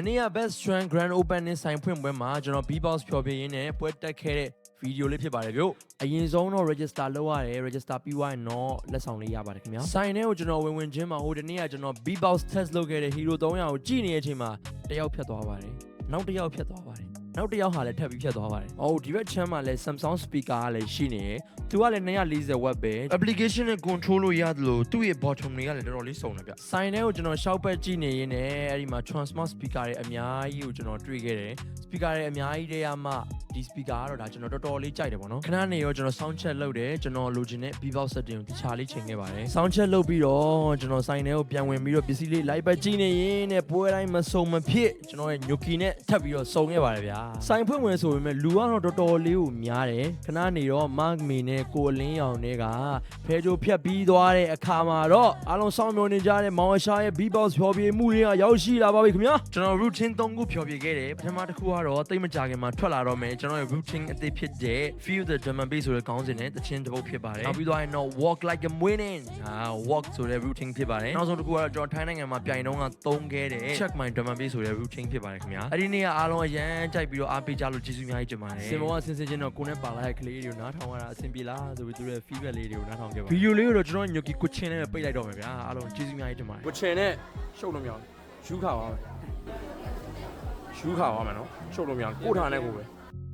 မနေ့က Best Strand Grand Opening ဆိုင်ဖွင့်ပွဲမှာကျွန်တော် B-Box ဖျော်ဖြေရင်းနဲ့ပွဲတက်ခဲ့တဲ့ဗီဒီယိုလေးဖြစ်ပါတယ်ဗျ။အရင်ဆုံးတော့ register လုပ်ရတယ် register ပြီးသွားရင်တော့လက်ဆောင်လေးရပါတယ်ခင်ဗျာ။ဆိုင်ထဲကိုကျွန်တော်ဝင်ချင်းမှာဟိုတနေ့ကကျွန်တော် B-Box test လုပ်ခဲ့တဲ့ Hero 300ကိုကြည့်နေတဲ့အချိန်မှာတယောက်ဖြတ်သွားပါတယ်။နောက်တစ်ယောက်ဖြတ်သွားပါတယ်။နောက်တစ်ယောက်ဟာလည်းထပ်ပြီးဖြတ်သွားပါတယ်။ဒီဘက်ချမ်းမှာလည်း Samsung speaker ကလည်းရှိနေတယ်။သူကလည်း240 watt ပဲ application နဲ့ control လို့ရတယ်လို့သူ့ရဲ့ bottom တွေကလည်းတော်တော်လေးစုံတယ်ဗျ။ဆိုင်ထဲကိုကျွန်တော်ရှောက်ပတ်ကြည့်နေရင်းနဲ့အဲ့ဒီမှာ transmart speaker တွေအများကြီးကိုကျွန်တော်တွေ့ခဲ့တယ်။ speaker တွေအများကြီးတည်းကမှဒီ speaker ကတော့ဒါကျွန်တော်တော်တော်လေးကြိုက်တယ်ပေါ့နော်။ခဏနေရောကျွန်တော် sound check လုပ်တယ်ကျွန်တော်လိုချင်တဲ့ B-Box setting ကိုတခြားလေးချိန်ခဲ့ပါတယ်။ sound check လုပ်ပြီးတော့ကျွန်တော်ဆိုင်ထဲကိုပြန်ဝင်ပြီးတော့ပစ္စည်းလေးလိုက်ပတ်ကြည့်နေရင်းနဲ့ပွဲတိုင်းမစုံမဖြစ်ကျွန်တော်ရဲ့ညိုကီနဲ့ထပ်ပြီးတော့စုံခဲ့ပါတယ်ဗျာ။ဆိုင်ဖွင့်ဝင်ဆိုပေမဲ့လူကတော့တော်တော်လေးကိုများတယ်။ခဏနေတော့ Mark မီနဲ့ကိုအလင်းရောင်တွေကဖဲကြိုဖြတ်ပြီးသွားတဲ့အခါမှာတော့အားလုံးစောင့်မျှော်နေကြတဲ့မောင်အရှာရဲ့ B-Box ဖျော်ဖြေမှုတွေကရောက်ရှိလာပါပြီခင်ဗျာ။ကျွန်တော် routine 3ခုဖျော်ဖြေခဲ့တယ်။ပထမတစ်ခုကတော့တိတ်မကြခင်မှာထွက်လာတော့မယ်ကျွန်တော်ရဲ့ routine အသစ်ဖြစ်တဲ့ Feel the Drum and Bass ဆိုတဲ့ခေါင်းစဉ်နဲ့တခြင်းတစ်ပုတ်ဖြစ်ပါတယ်။နောက်ပြီးသွားရင်တော့ Walk like I'm winning walk ဆိုတဲ့ routine ဖြစ်ပါတယ်။နောက်ဆုံးတစ်ခုကတော့ကျွန်တော်ထိုင်းနိုင်ငံမှာပြိုင်တုန်းကသုံးခဲ့တဲ့ Check my drum and bass ဆိုတဲ့ routine ဖြစ်ပါတယ်ခင်ဗျာ။အဲ့ဒီနေ့ကအားလုံးအရန်ကြိုက်ပြီးတော့အားပေးကြလို့ကျေးဇူးအများကြီးတင်ပါတယ်။စင်ပေါ်ကဆင်းချင်းတော့ကိုနဲ့ပါလာတဲ့ကလေးတွေကိုနားထောင်ရတာအဆင်ပြေလားဆိုပြီးသူတို့ရဲ့ feedback လေးတွေကိုနားထောင်ခဲ့ပါဗီဒီယိုလေးကိုတော့ကျွန်တော်ညိုကီကိုချင်းနဲ့ပိတ်လိုက်တော့မယ်ဗျာ။အားလုံးကျေးဇူးအများကြီးတင်ပါတယ်။ကိုချင်းနဲ့ရှုပ်လို့မရဘူး။ယူခါပါမယ်။ယူခါပါမယ်နော်။ရှုပ်လို့မရဘူး။ကိုထားနဲ့ကိုပဲ။